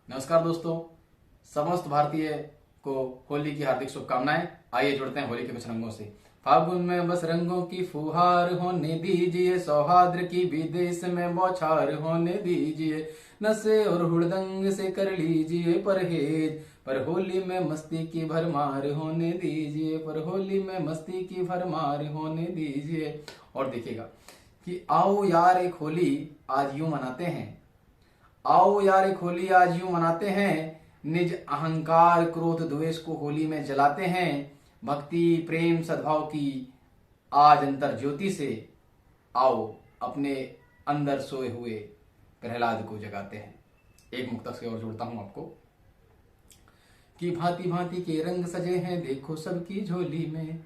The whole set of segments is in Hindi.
नमस्कार दोस्तों, समस्त भारतीय को होली की हार्दिक शुभकामनाएं। आइए जुड़ते हैं होली के कुछ रंगों से। फागुन में बस रंगों की फुहार होने दीजिए, सौहार्द की विदेश में बौछार होने दीजिए, नशे और हुड़दंग से कर लीजिए परहेज, पर होली में मस्ती की भरमार होने दीजिए, पर होली में मस्ती की भरमार होने दीजिए। और देखिएगा कि आओ यार एक होली आज यूं मनाते हैं, आओ यार एक होली आज यूं मनाते हैं, निज अहंकार क्रोध द्वेष को होली में जलाते हैं, भक्ति प्रेम सद्भाव की आज अंतर ज्योति से आओ अपने अंदर सोए हुए प्रहलाद को जगाते हैं। एक मुक्तक से और जोड़ता हूं आपको कि भांति भांति के रंग सजे हैं देखो सबकी झोली में,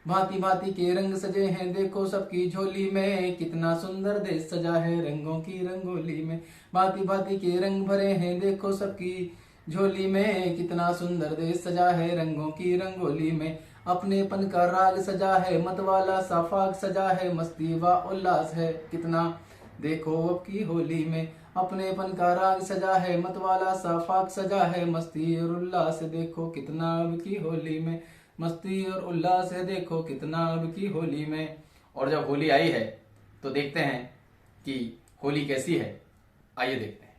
भांति भांति के रंग सजे हैं देखो सबकी झोली में, कितना सुंदर देश सजा है रंगों की रंगोली में, भांति भांति के रंग भरे हैं देखो सबकी झोली में, कितना सुंदर देश सजा है रंगों की रंगोली में, अपनेपन का राग सजा है मतवाला साफाक सजा है, मस्ती व उल्लास है कितना देखो अब की होली में, अपनेपन का राग सजा है मतवाला साफाक सजा है, मस्ती और उल्लास देखो कितना अब की होली में, मस्ती और उल्लास है देखो कितना अब की होली में। और जब होली आई है तो देखते हैं कि होली कैसी है। आइए देखते हैं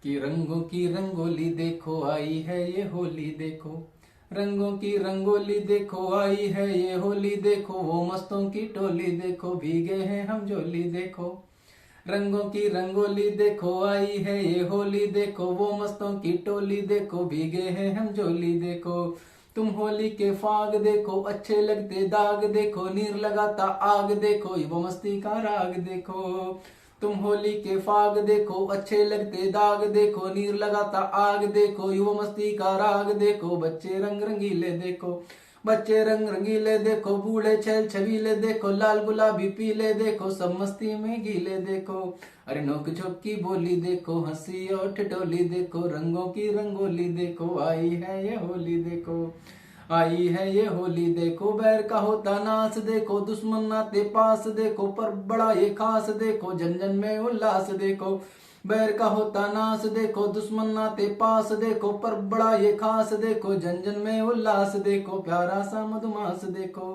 कि रंगों की रंगोली देखो आई है ये होली देखो, रंगों की रंगोली देखो आई है ये होली देखो, वो मस्तों की टोली देखो भीगे हैं हम झोली देखो, रंगों की रंगोली देखो आई है ये होली देखो, वो मस्तों की टोली देखो भीगे हैं हम झोली देखो, तुम होली के फाग देखो अच्छे लगते दाग देखो, नीर लगाता आग देखो वो मस्ती का राग देखो, तुम होली के फाग देखो अच्छे लगते दाग देखो, नीर लगाता आग देखो युवा मस्ती का राग देखो, बच्चे रंग रंगीले देखो, बच्चे रंग रंगीले देखो, बूढ़े छल छबीले देखो, लाल गुलाबी पीले देखो, सब मस्ती में गीले देखो, अरे नोक झोंक की बोली देखो, हंसी और ठिठोली देखो, रंगों की रंगोली देखो आई है ये होली देखो, आई है ये होली देखो, बैर का होता नाश देखो, दुश्मन नाते पास देखो, पर बड़ा ये खास देखो, जन जन में उल्लास देखो, बैर का होता नाश देखो, दुश्मन नाते पास देखो, पर बड़ा ये खास देखो, जन जन में उल्लास देखो, प्यारा सा मधुमास देखो,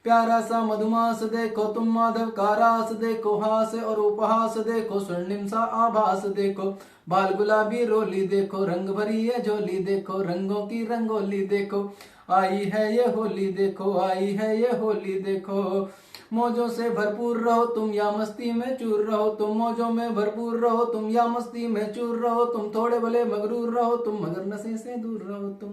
प्यारा सा मधुमास देखो, तुम माधव का रास देखो, हास और उपहास देखो, स्वर्णिम सा आभास देखो, बाल गुलाबी रोली देखो, रंग भरी ये झोली देखो, रंगों की रंगोली देखो आई है ये होली देखो, आई है ये होली देखो, मौजों से भरपूर रहो तुम या मस्ती में चूर रहो तुम, मौजों में भरपूर रहो तुम या मस्ती में चूर रहो तुम, थोड़े भले मगरूर रहो तुम मगर नशे से दूर रहो तुम,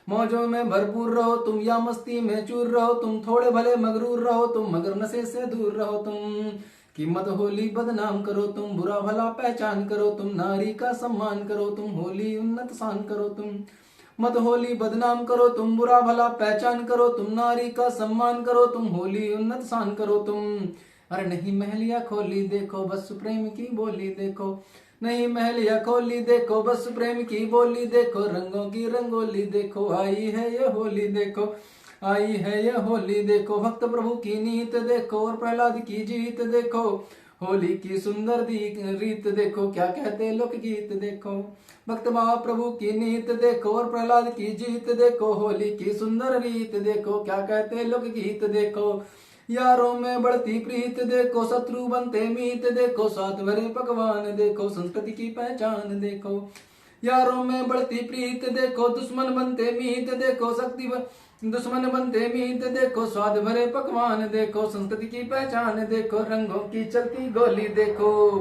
मौजों में भरपूर रहो तुम या मस्ती में चूर रहो तुम, थोड़े भले मगरूर रहो तुम मगर नशे से दूर रहो तुम, कीमत होली बदनाम करो तुम, बुरा भला पहचान करो तुम, नारी का सम्मान करो तुम, होली उन्नत शान करो तुम, मत होली बदनाम करो तुम, बुरा भला पहचान करो तुम, नारी का सम्मान करो तुम, होली उन्नत शान करो तुम, अरे नहीं महलिया खोली देखो बस प्रेम की बोली देखो, नहीं महलिया खोली देखो बस प्रेम की बोली देखो, रंगों की रंगोली देखो आई है ये होली देखो, आई है ये होली देखो, भक्त प्रभु की नीत देखो और प्रहलाद की जीत देखो, होली की सुंदर रीत देखो, क्या कहते लोक गीत देखो, भक्त महाप्रभु की नीत देखो और प्रहलाद की जीत देखो, होली की सुंदर रीत देखो, क्या कहते लोक गीत देखो, यारों में बढ़ती प्रीत देखो, शत्रु बनते मीत देखो, स्वाद भरे पकवान देखो, संस्कृति की पहचान देखो, यारों में बढ़ती प्रीत देखो, दुश्मन बनते मीत देखो, दुश्मन बनते मीत देखो, स्वाद भरे पकवान देखो, संस्कृति की पहचान देखो, रंगों की चलती गोली देखो,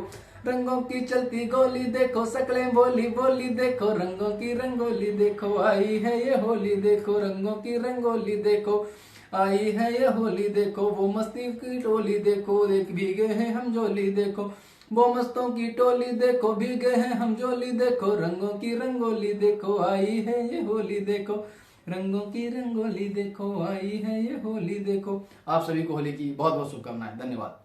रंगों की चलती गोली देखो, सकलें बोली बोली देखो, रंगों की रंगोली देखो आई है ये होली देखो, रंगों की रंगोली देखो आई है ये होली देखो, वो मस्ती की टोली देखो, एक भीगे हैं हम झोली देखो, वो मस्तों की टोली देखो भीगे हैं हम झोली देखो, रंगों की रंगोली देखो आई है ये होली देखो, रंगों की रंगोली देखो आई है ये होली देखो। आप सभी को होली की बहुत बहुत शुभकामनाएं। धन्यवाद।